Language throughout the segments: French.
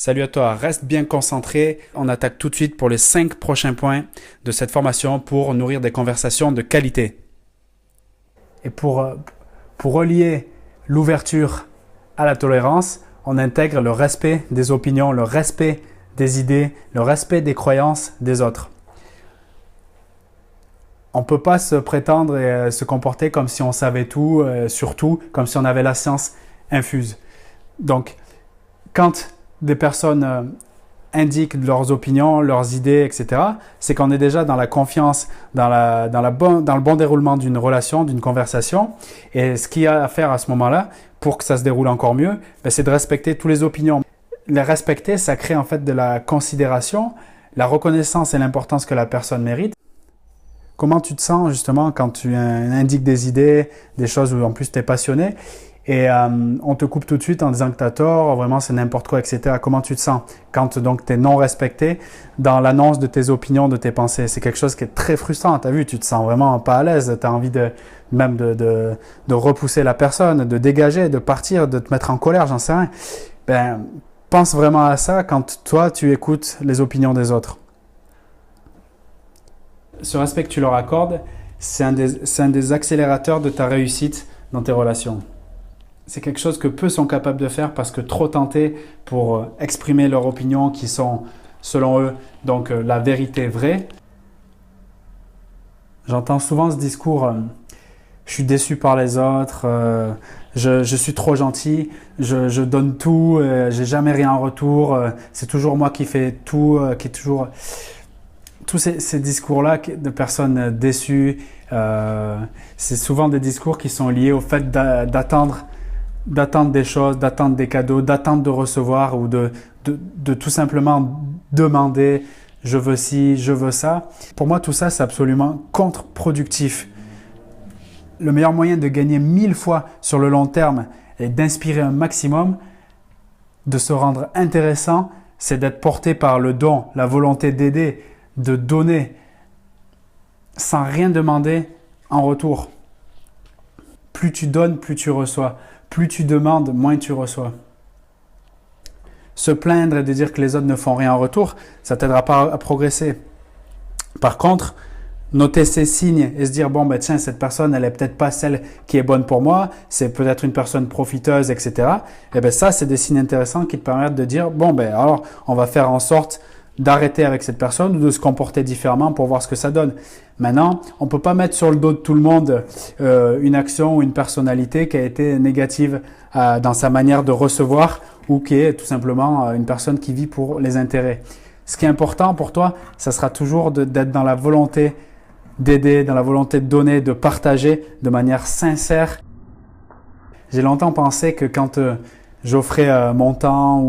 Salut à toi, reste bien concentré. On attaque tout de suite pour les 5 prochains points de cette formation pour nourrir des conversations de qualité. Et pour relier l'ouverture à la tolérance, on intègre le respect des opinions, le respect des idées, le respect des croyances des autres. On ne peut pas se prétendre et se comporter comme si on savait tout, surtout comme si on avait la science infuse. Donc, quand des personnes indiquent leurs opinions, leurs idées, etc., c'est qu'on est déjà dans la confiance, dans le bon déroulement d'une relation, d'une conversation. Et ce qu'il y a à faire à ce moment-là, pour que ça se déroule encore mieux, c'est de respecter toutes les opinions. Les respecter, ça crée en fait de la considération, la reconnaissance et l'importance que la personne mérite. Comment tu te sens justement quand tu indiques des idées, des choses où en plus tu es passionné et on te coupe tout de suite en disant que tu as tort, vraiment c'est n'importe quoi, etc. Comment tu te sens quand donc tu es non respecté dans l'annonce de tes opinions, de tes pensées? C'est quelque chose qui est très frustrant, tu as vu, tu te sens vraiment pas à l'aise, tu as envie de repousser la personne, de dégager, de partir, de te mettre en colère, j'en sais rien. Pense vraiment à ça quand toi tu écoutes les opinions des autres. Ce respect que tu leur accordes, c'est un des accélérateurs de ta réussite dans tes relations. C'est quelque chose que peu sont capables de faire parce que trop tentés pour exprimer leurs opinions qui sont, selon eux, donc la vérité vraie. J'entends souvent ce discours je suis déçu par les autres, je suis trop gentil, je donne tout, j'ai jamais rien en retour, c'est toujours moi qui fais tout, qui est toujours... Tous ces discours-là de personnes déçues, c'est souvent des discours qui sont liés au fait d'attendre des choses, d'attendre des cadeaux, d'attendre de recevoir ou de tout simplement demander « je veux ci, je veux ça ». Pour moi, tout ça, c'est absolument contre-productif. Le meilleur moyen de gagner 1000 fois sur le long terme et d'inspirer un maximum, de se rendre intéressant, c'est d'être porté par le don, la volonté d'aider, de donner sans rien demander en retour. Plus tu donnes, plus tu reçois. Plus tu demandes, moins tu reçois. Se plaindre et de dire que les autres ne font rien en retour, ça ne t'aidera pas à progresser. Par contre, noter ces signes et se dire tiens, cette personne, elle est peut-être pas celle qui est bonne pour moi, c'est peut-être une personne profiteuse, etc. Ça, c'est des signes intéressants qui te permettent de dire alors, on va faire en sorte d'arrêter avec cette personne ou de se comporter différemment pour voir ce que ça donne. Maintenant, on ne peut pas mettre sur le dos de tout le monde une action ou une personnalité qui a été négative dans sa manière de recevoir ou qui est tout simplement une personne qui vit pour les intérêts. Ce qui est important pour toi, ça sera toujours d'être dans la volonté d'aider, dans la volonté de donner, de partager de manière sincère. J'ai longtemps pensé que quand j'offrais mon temps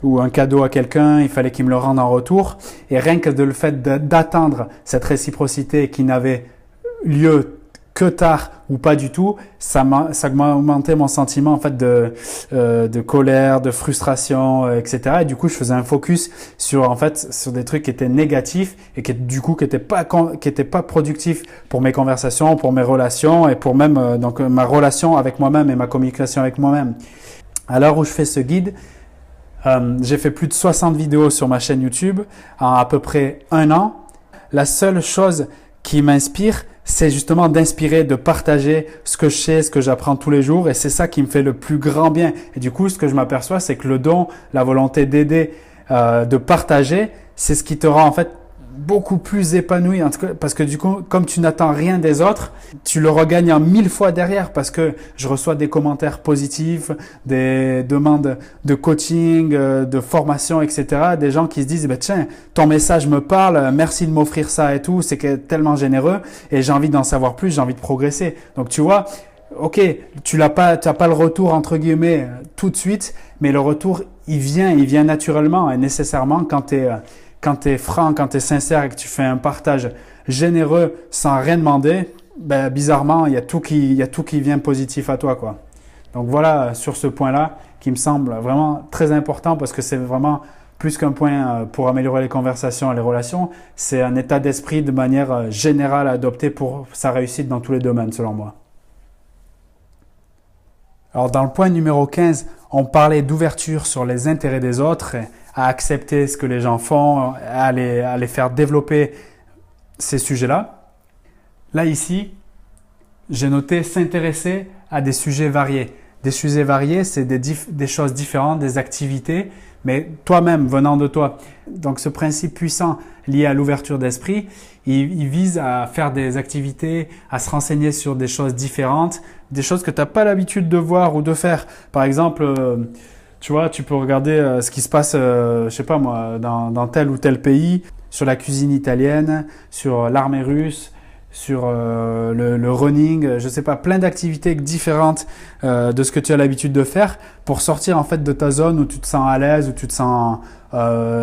ou un cadeau à quelqu'un, il fallait qu'il me le rende en retour. Et rien que de le fait d'attendre cette réciprocité qui n'avait lieu que tard ou pas du tout, ça m'a augmenté mon sentiment en fait de colère, de frustration, etc. Et du coup, je faisais un focus sur des trucs qui étaient négatifs et qui étaient pas productifs pour mes conversations, pour mes relations et pour même ma relation avec moi-même et ma communication avec moi-même. À l'heure où je fais ce guide, j'ai fait plus de 60 vidéos sur ma chaîne YouTube en à peu près 1 an. La seule chose qui m'inspire, c'est justement d'inspirer, de partager ce que je sais, ce que j'apprends tous les jours et c'est ça qui me fait le plus grand bien. Et du coup, ce que je m'aperçois, c'est que le don, la volonté d'aider, de partager, c'est ce qui te rend en fait beaucoup plus épanoui, en tout cas, parce que du coup, comme tu n'attends rien des autres, tu le regagnes en 1000 fois derrière parce que je reçois des commentaires positifs, des demandes de coaching, de formation, etc. Des gens qui se disent, tiens, ton message me parle, merci de m'offrir ça et tout, c'est tellement généreux et j'ai envie d'en savoir plus, j'ai envie de progresser. Donc tu vois, ok, tu n'as pas le retour entre guillemets tout de suite, mais le retour, il vient naturellement et nécessairement quand tu es franc, quand tu es sincère et que tu fais un partage généreux sans rien demander, bizarrement, il y a tout qui vient positif à toi, quoi. Donc voilà, sur ce point-là, qui me semble vraiment très important parce que c'est vraiment plus qu'un point pour améliorer les conversations et les relations, c'est un état d'esprit de manière générale à adopter pour sa réussite dans tous les domaines, selon moi. Alors dans le point numéro 15, on parlait d'ouverture sur les intérêts des autres, à accepter ce que les gens font, à les faire développer ces sujets-là. Là ici, j'ai noté s'intéresser à des sujets variés. Des sujets variés, c'est des choses différentes, des activités, mais toi-même, venant de toi. Donc ce principe puissant lié à l'ouverture d'esprit, il vise à faire des activités, à se renseigner sur des choses différentes, des choses que tu n'as pas l'habitude de voir ou de faire. Par exemple, tu vois, tu peux regarder ce qui se passe, je sais pas moi, dans tel ou tel pays, sur la cuisine italienne, sur l'armée russe, sur le running, je sais pas, plein d'activités différentes de ce que tu as l'habitude de faire pour sortir en fait de ta zone où tu te sens à l'aise, où tu te sens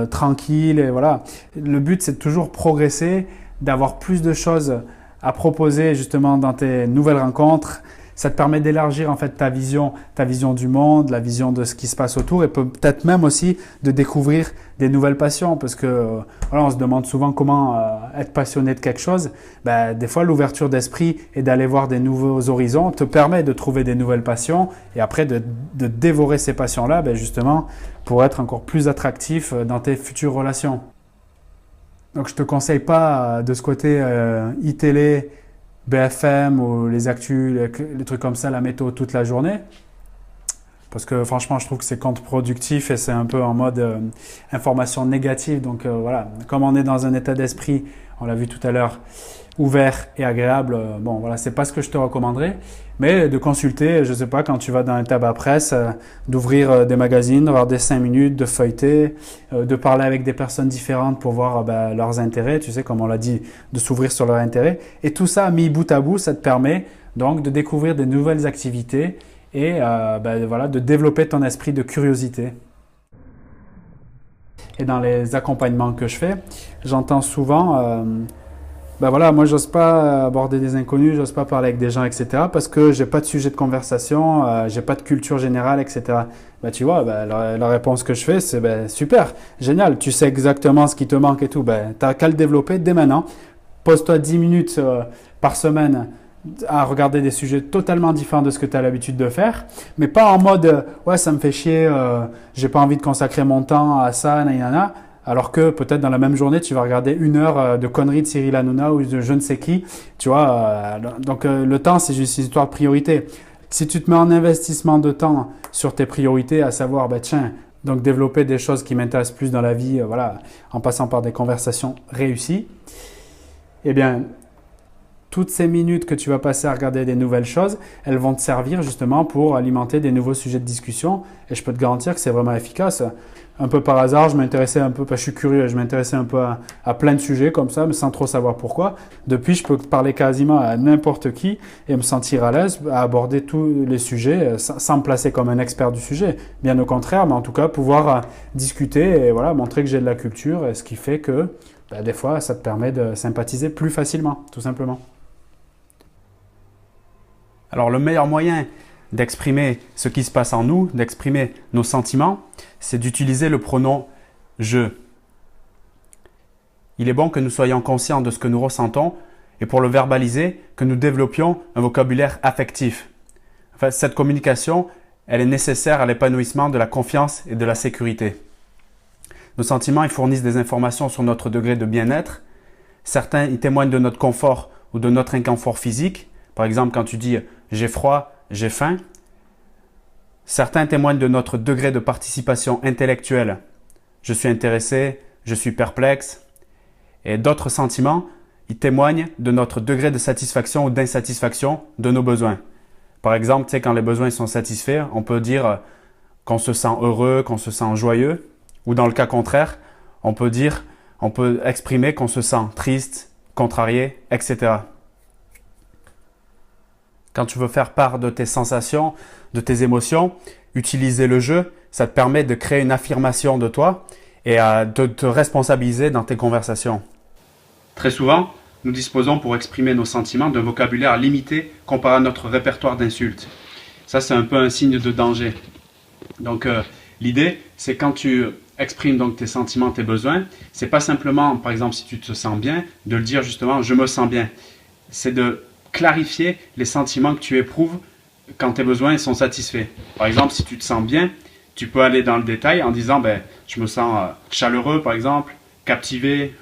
tranquille et voilà. Le but c'est de toujours progresser, d'avoir plus de choses à proposer justement dans tes nouvelles rencontres. Ça te permet d'élargir en fait ta vision du monde, la vision de ce qui se passe autour et peut-être même aussi de découvrir des nouvelles passions parce que voilà, on se demande souvent comment être passionné de quelque chose. Ben, des fois, l'ouverture d'esprit et d'aller voir des nouveaux horizons te permet de trouver des nouvelles passions et après de dévorer ces passions-là ben, justement pour être encore plus attractif dans tes futures relations. Donc, je te conseille pas de ce côté e-télé, BFM ou les actus, les trucs comme ça, la météo toute la journée. Parce que franchement, je trouve que c'est contre-productif et c'est un peu en mode information négative. Donc voilà, comme on est dans un état d'esprit, on l'a vu tout à l'heure, ouvert et agréable, bon voilà, c'est pas ce que je te recommanderais. Mais de consulter, je sais pas, quand tu vas dans un tabac presse, d'ouvrir des magazines, d'avoir des 5 minutes, de feuilleter, de parler avec des personnes différentes pour voir leurs intérêts, tu sais, comme on l'a dit, de s'ouvrir sur leurs intérêts. Et tout ça, mis bout à bout, ça te permet donc de découvrir des nouvelles activités et voilà, de développer ton esprit de curiosité. Et dans les accompagnements que je fais, j'entends souvent voilà, moi j'ose pas aborder des inconnus, j'ose pas parler avec des gens, etc. parce que j'ai pas de sujet de conversation, j'ai pas de culture générale, etc. Tu vois, la réponse que je fais, c'est super, génial, tu sais exactement ce qui te manque et tout. T'as qu'à le développer dès maintenant. Pose-toi 10 minutes par semaine à regarder des sujets totalement différents de ce que tu as l'habitude de faire, mais pas en mode ouais, ça me fait chier, j'ai pas envie de consacrer mon temps à ça, nanana. Alors que peut-être dans la même journée, tu vas regarder 1 heure de conneries de Cyril Hanouna ou de je ne sais qui. Tu vois, donc le temps, c'est juste une histoire de priorité. Si tu te mets en investissement de temps sur tes priorités, à savoir, tiens, donc développer des choses qui m'intéressent plus dans la vie, voilà, en passant par des conversations réussies, eh bien, toutes ces minutes que tu vas passer à regarder des nouvelles choses, elles vont te servir justement pour alimenter des nouveaux sujets de discussion. Et je peux te garantir que c'est vraiment efficace. Un peu par hasard, je m'intéressais un peu, je suis curieux, je m'intéressais un peu à plein de sujets comme ça, mais sans trop savoir pourquoi. Depuis, je peux parler quasiment à n'importe qui et me sentir à l'aise à aborder tous les sujets sans me placer comme un expert du sujet. Bien au contraire, mais en tout cas, pouvoir discuter et voilà, montrer que j'ai de la culture, et ce qui fait que des fois, ça te permet de sympathiser plus facilement, tout simplement. Alors le meilleur moyen d'exprimer ce qui se passe en nous, d'exprimer nos sentiments, c'est d'utiliser le pronom « je ». Il est bon que nous soyons conscients de ce que nous ressentons et pour le verbaliser, que nous développions un vocabulaire affectif. Enfin, cette communication, elle est nécessaire à l'épanouissement de la confiance et de la sécurité. Nos sentiments, ils fournissent des informations sur notre degré de bien-être. Certains, ils témoignent de notre confort ou de notre inconfort physique. Par exemple, quand tu dis « j'ai froid, j'ai faim ». Certains témoignent de notre degré de participation intellectuelle. Je suis intéressé, je suis perplexe. Et d'autres sentiments, ils témoignent de notre degré de satisfaction ou d'insatisfaction de nos besoins. Par exemple, tu sais, quand les besoins sont satisfaits, on peut dire qu'on se sent heureux, qu'on se sent joyeux. Ou dans le cas contraire, on peut exprimer qu'on se sent triste, contrarié, etc. Quand tu veux faire part de tes sensations, de tes émotions, utiliser le jeu, ça te permet de créer une affirmation de toi et de te responsabiliser dans tes conversations. Très souvent, nous disposons pour exprimer nos sentiments d'un vocabulaire limité comparé à notre répertoire d'insultes. Ça, c'est un peu un signe de danger. Donc, l'idée, c'est quand tu exprimes donc tes sentiments, tes besoins, c'est pas simplement, par exemple, si tu te sens bien, de le dire justement « je me sens bien ». C'est de clarifier les sentiments que tu éprouves quand tes besoins sont satisfaits. Par exemple, si tu te sens bien, tu peux aller dans le détail en disant je me sens chaleureux par exemple, captivé,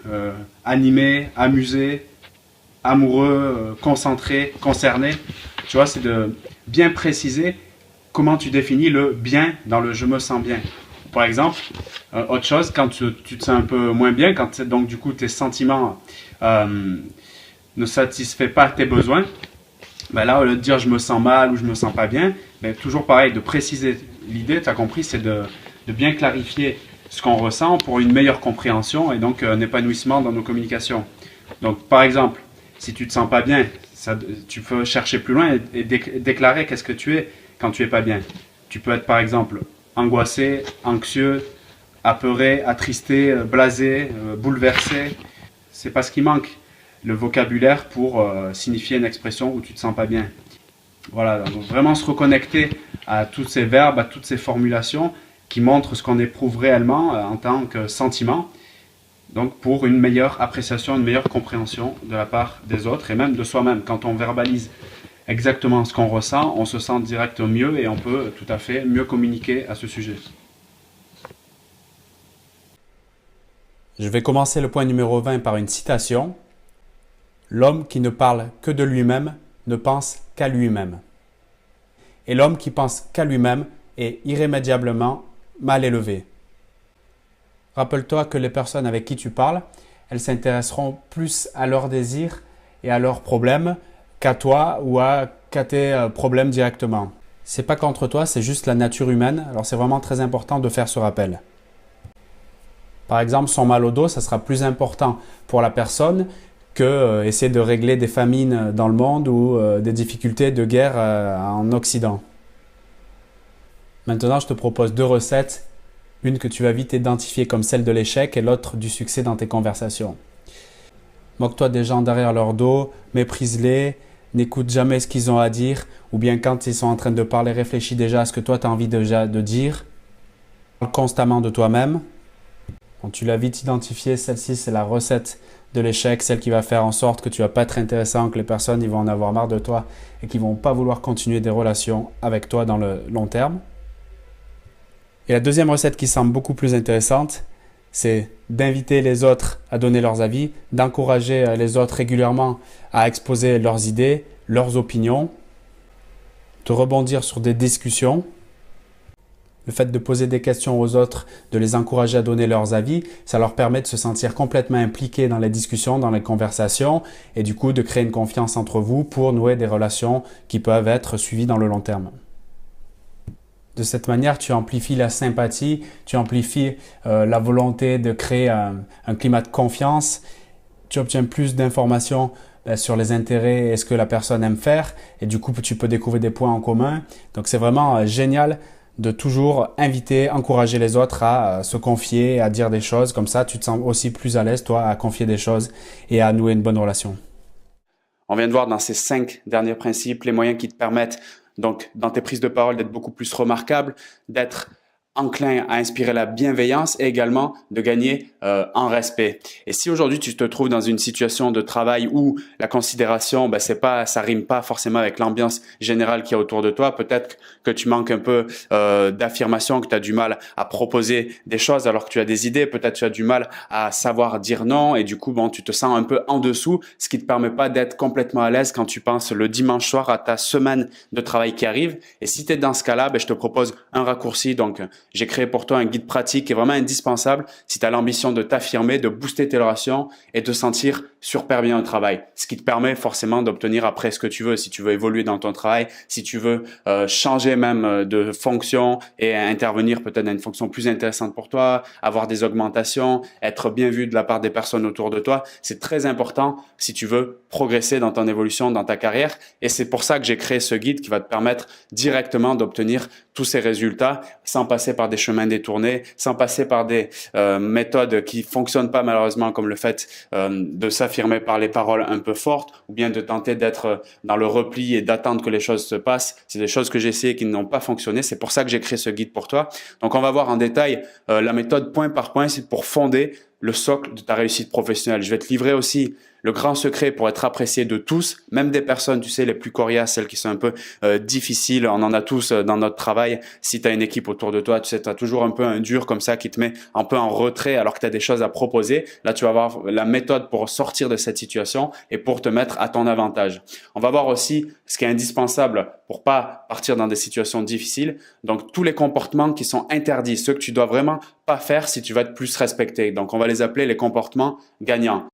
animé, amusé, amoureux, concentré, concerné. Tu vois, c'est de bien préciser comment tu définis le bien dans le je me sens bien. Par exemple, autre chose, quand tu te sens un peu moins bien, quand donc du coup tes sentiments ne satisfait pas tes besoins, là, au lieu de dire je me sens mal ou je me sens pas bien, toujours pareil, de préciser. L'idée, tu as compris, c'est de bien clarifier ce qu'on ressent pour une meilleure compréhension et donc un épanouissement dans nos communications. Donc, par exemple, si tu te sens pas bien, tu peux chercher plus loin et déclarer qu'est-ce que tu es quand tu es pas bien. Tu peux être, par exemple, angoissé, anxieux, apeuré, attristé, blasé, bouleversé. C'est pas ce qui manque, le vocabulaire pour signifier une expression où tu te sens pas bien. Voilà, donc vraiment se reconnecter à tous ces verbes, à toutes ces formulations qui montrent ce qu'on éprouve réellement en tant que sentiment. Donc pour une meilleure appréciation, une meilleure compréhension de la part des autres et même de soi-même. Quand on verbalise exactement ce qu'on ressent, on se sent direct mieux et on peut tout à fait mieux communiquer à ce sujet. Je vais commencer le point numéro 20 par une citation. L'homme qui ne parle que de lui-même ne pense qu'à lui-même. Et l'homme qui pense qu'à lui-même est irrémédiablement mal élevé. Rappelle-toi que les personnes avec qui tu parles, elles s'intéresseront plus à leurs désirs et à leurs problèmes qu'à toi ou qu'à tes problèmes directement. C'est pas contre toi, c'est juste la nature humaine. Alors c'est vraiment très important de faire ce rappel. Par exemple, son mal au dos, ça sera plus important pour la personne que essayer de régler des famines dans le monde ou des difficultés de guerre en Occident. Maintenant, je te propose 2 recettes. Une que tu vas vite identifier comme celle de l'échec et l'autre du succès dans tes conversations. Moque-toi des gens derrière leur dos, méprise-les, n'écoute jamais ce qu'ils ont à dire, ou bien quand ils sont en train de parler, réfléchis déjà à ce que toi tu as envie déjà de dire. Parle constamment de toi-même. Quand tu l'as vite identifié, celle-ci c'est la recette de l'échec, celle qui va faire en sorte que tu vas pas être intéressant, que les personnes ils vont en avoir marre de toi et qu'ils vont pas vouloir continuer des relations avec toi dans le long terme. Et la deuxième recette qui semble beaucoup plus intéressante, c'est d'inviter les autres à donner leurs avis, d'encourager les autres régulièrement à exposer leurs idées, leurs opinions, de rebondir sur des discussions. Le fait de poser des questions aux autres, de les encourager à donner leurs avis, ça leur permet de se sentir complètement impliqués dans les discussions, dans les conversations et du coup de créer une confiance entre vous pour nouer des relations qui peuvent être suivies dans le long terme. De cette manière, tu amplifies la sympathie, tu amplifies la volonté de créer un climat de confiance, tu obtiens plus d'informations sur les intérêts et ce que la personne aime faire et du coup tu peux découvrir des points en commun. Donc c'est vraiment génial de toujours inviter, encourager les autres à se confier, à dire des choses. Comme ça, tu te sens aussi plus à l'aise, toi, à confier des choses et à nouer une bonne relation. On vient de voir dans ces 5 derniers principes les moyens qui te permettent, donc, dans tes prises de parole, d'être beaucoup plus remarquable, d'être enclin à inspirer la bienveillance et également de gagner en respect. Et si aujourd'hui tu te trouves dans une situation de travail où la considération, ça rime pas forcément avec l'ambiance générale qu'il y a autour de toi, peut-être que tu manques un peu d'affirmation, que tu as du mal à proposer des choses alors que tu as des idées, peut-être que tu as du mal à savoir dire non et du coup tu te sens un peu en dessous, ce qui te permet pas d'être complètement à l'aise quand tu penses le dimanche soir à ta semaine de travail qui arrive. Et si tu es dans ce cas-là, je te propose un raccourci. Donc j'ai créé pour toi un guide pratique qui est vraiment indispensable si tu as l'ambition de t'affirmer, de booster tes relations et de te sentir super bien au travail. Ce qui te permet forcément d'obtenir après ce que tu veux. Si tu veux évoluer dans ton travail, si tu veux changer même de fonction et intervenir peut-être dans une fonction plus intéressante pour toi, avoir des augmentations, être bien vu de la part des personnes autour de toi, c'est très important si tu veux progresser dans ton évolution, dans ta carrière. Et c'est pour ça que j'ai créé ce guide qui va te permettre directement d'obtenir tous ces résultats sans passer par des chemins détournés, sans passer par des méthodes qui fonctionnent pas malheureusement comme le fait de s'affirmer par les paroles un peu fortes ou bien de tenter d'être dans le repli et d'attendre que les choses se passent. C'est des choses que j'ai essayé qui n'ont pas fonctionné. C'est pour ça que j'ai créé ce guide pour toi. Donc on va voir en détail la méthode point par point, c'est pour fonder le socle de ta réussite professionnelle. Je vais te livrer aussi le grand secret pour être apprécié de tous, même des personnes, tu sais, les plus coriaces, celles qui sont un peu difficiles. On en a tous dans notre travail. Si tu as une équipe autour de toi, tu sais, tu as toujours un peu un dur comme ça qui te met un peu en retrait alors que tu as des choses à proposer. Là, tu vas avoir la méthode pour sortir de cette situation et pour te mettre à ton avantage. On va voir aussi ce qui est indispensable pour pas partir dans des situations difficiles. Donc, tous les comportements qui sont interdits, ceux que tu dois vraiment pas faire si tu vas être plus respecté. Donc, on va les appeler les comportements gagnants.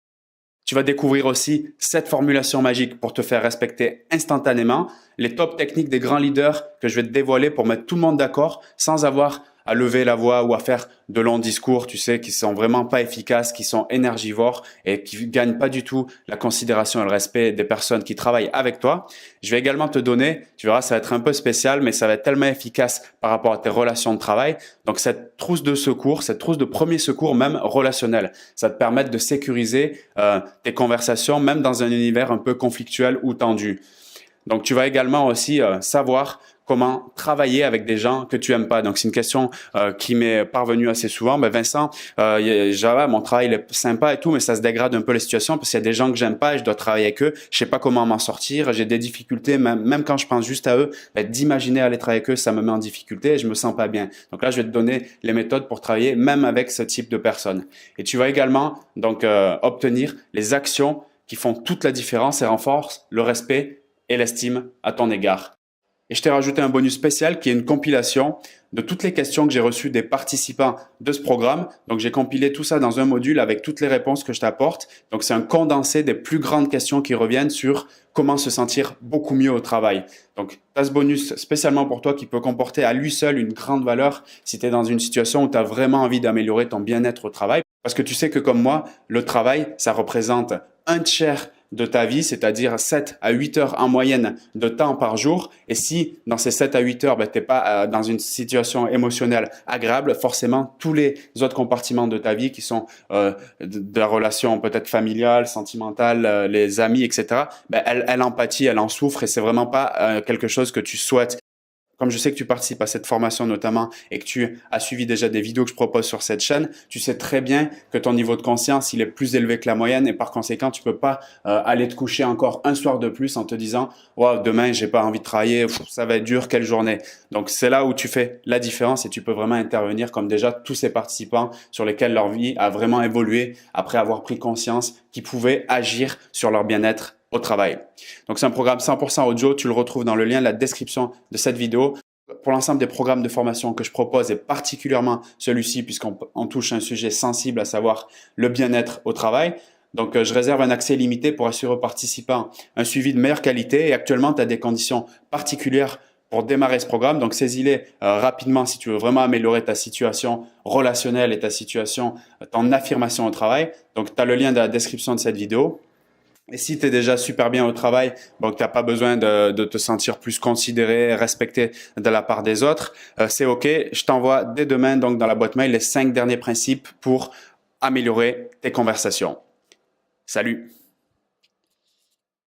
Tu vas découvrir aussi 7 formulations magiques pour te faire respecter instantanément, les top techniques des grands leaders que je vais te dévoiler pour mettre tout le monde d'accord sans avoir à lever la voix ou à faire de longs discours, tu sais, qui sont vraiment pas efficaces, qui sont énergivores et qui gagnent pas du tout la considération et le respect des personnes qui travaillent avec toi. Je vais également te donner, tu verras, ça va être un peu spécial, mais ça va être tellement efficace par rapport à tes relations de travail. Donc, cette trousse de secours, cette trousse de premier secours, même relationnel, ça te permet de sécuriser tes conversations, même dans un univers un peu conflictuel ou tendu. Donc, tu vas également aussi savoir comment travailler avec des gens que tu aimes pas. Donc, c'est une question qui m'est parvenue assez souvent. Ben, Vincent, Java, mon travail il est sympa et tout, mais ça se dégrade un peu les situations parce qu'il y a des gens que j'aime pas et je dois travailler avec eux. Je sais pas comment m'en sortir. J'ai des difficultés, même quand je pense juste à eux, ben, d'imaginer aller travailler avec eux, ça me met en difficulté et je me sens pas bien. Donc là, je vais te donner les méthodes pour travailler même avec ce type de personnes. Et tu vas également donc obtenir les actions qui font toute la différence et renforcent le respect et l'estime à ton égard. Et je t'ai rajouté un bonus spécial qui est une compilation de toutes les questions que j'ai reçues des participants de ce programme. Donc, j'ai compilé tout ça dans un module avec toutes les réponses que je t'apporte. Donc, c'est un condensé des plus grandes questions qui reviennent sur comment se sentir beaucoup mieux au travail. Donc, tu as ce bonus spécialement pour toi qui peut comporter à lui seul une grande valeur si tu es dans une situation où tu as vraiment envie d'améliorer ton bien-être au travail. Parce que tu sais que comme moi, le travail, ça représente un tiers de ta vie, c'est-à-dire 7 à 8 heures en moyenne de temps par jour. Et si dans ces 7 à 8 heures, tu n'es pas dans une situation émotionnelle agréable, forcément, tous les autres compartiments de ta vie qui sont de la relation peut-être familiale, sentimentale, les amis, etc., elle en pâtit, elle en souffre et c'est vraiment pas quelque chose que tu souhaites. Comme je sais que tu participes à cette formation notamment et que tu as suivi déjà des vidéos que je propose sur cette chaîne, tu sais très bien que ton niveau de conscience, il est plus élevé que la moyenne et par conséquent, tu peux pas aller te coucher encore un soir de plus en te disant « Wow, demain, j'ai pas envie de travailler, ça va être dur, quelle journée ?» Donc, c'est là où tu fais la différence et tu peux vraiment intervenir comme déjà tous ces participants sur lesquels leur vie a vraiment évolué après avoir pris conscience qu'ils pouvaient agir sur leur bien-être au travail. Donc, c'est un programme 100% audio. Tu le retrouves dans le lien de la description de cette vidéo. Pour l'ensemble des programmes de formation que je propose et particulièrement celui-ci puisqu'on touche un sujet sensible à savoir le bien-être au travail. Donc, je réserve un accès limité pour assurer aux participants un suivi de meilleure qualité et actuellement, tu as des conditions particulières pour démarrer ce programme. Donc, saisis-les rapidement si tu veux vraiment améliorer ta situation relationnelle et ta situation, ton affirmation au travail. Donc, tu as le lien dans la description de cette vidéo. Et si tu es déjà super bien au travail, bon, que tu n'as pas besoin de te sentir plus considéré, respecté de la part des autres, c'est OK. Je t'envoie dès demain donc dans la boîte mail les 5 derniers principes pour améliorer tes conversations. Salut!